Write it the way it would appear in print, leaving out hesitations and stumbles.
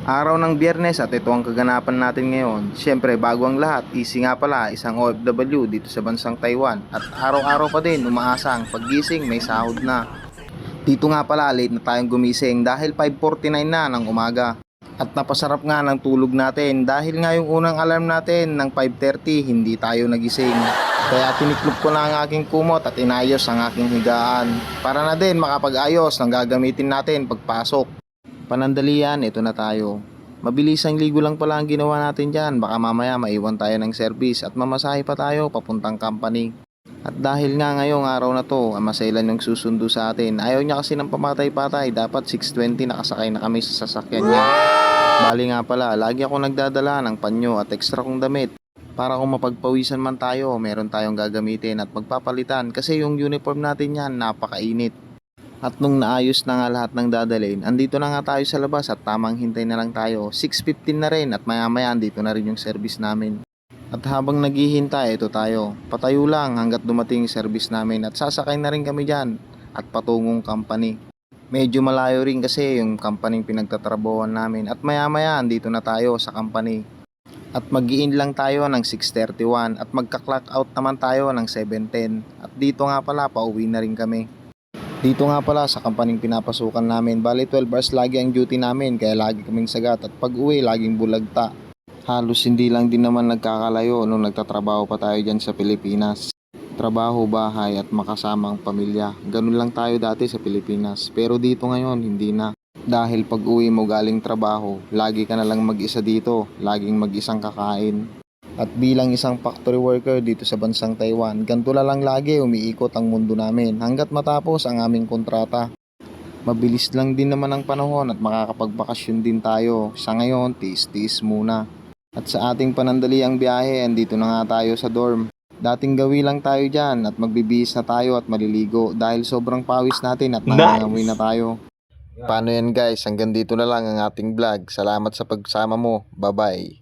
Araw ng Biyernes at ito ang kaganapan natin ngayon. Siyempre, bago ang lahat, Easy nga pala, isang OFW dito sa bansang Taiwan. At araw-araw pa din, umaasa ang paggising, may sahod na. Dito nga pala, late na tayong gumising dahil 5:49 na ng umaga. At napasarap nga ng tulog natin dahil nga yung unang alarm natin ng 5:30, hindi tayo nagising. Kaya tiniklop ko na ang aking kumot at inayos ang aking higaan. Para na din makapag-ayos ng gagamitin natin pagpasok. Panandalian, ito na tayo. Mabilisang ligo lang pala ang ginawa natin dyan. Baka mamaya maiwan tayo ng service at mamasahe pa tayo papuntang company. At dahil nga ngayong araw na to, masailan yung susundo sa atin. Ayaw niya kasi ng pamatay-patay. Dapat 6:20 nakasakay na kami sa sasakyan niya. Bali nga pala, lagi ako nagdadala ng panyo at extra kong damit. Para kung mapagpawisan man tayo, meron tayong gagamitin at magpapalitan kasi yung uniform natin yan napakainit. At nung naayos na nga lahat ng dadalhin, andito na nga tayo sa labas at tamang hintay na lang tayo. 6:15 na rin at maya maya andito na rin yung service namin. At habang naghihintay, ito tayo. Patayo lang hanggat dumating yung service namin at sasakay na rin kami dyan at patungong company. Medyo malayo rin kasi yung company pinagtatrabahuan namin at maya maya andito na tayo sa company. At mag-in lang tayo ng 6:31 at magka-clock out naman tayo ng 7:10. At dito nga pala, pauwi na rin kami. Dito nga pala sa kampaning pinapasukan namin, bali 12 hours lagi ang duty namin kaya lagi kaming sagat at pag uwi laging bulagta. Halos hindi lang din naman nagkakalayo nung nagtatrabaho pa tayo dyan sa Pilipinas. Trabaho, bahay at makasamang pamilya. Ganun lang tayo dati sa Pilipinas pero dito ngayon hindi na. Dahil pag uwi mo galing trabaho, lagi ka na lang mag-isa dito, laging mag-isang kakain. At bilang isang factory worker dito sa bansang Taiwan, ganito na lang lagi umiikot ang mundo namin hanggat matapos ang aming kontrata. Mabilis lang din naman ang panahon at makakapagbakasyon din tayo. Sa ngayon, tiis-tiis muna. At sa ating panandaliang biyahe, andito na nga tayo sa dorm. Dating gawi lang tayo dyan at magbibihis na tayo at maliligo dahil sobrang pawis natin at nangangamoy na tayo. Paano yan guys? Hanggang dito na lang ang ating vlog. Salamat sa pagsama mo. Bye-bye.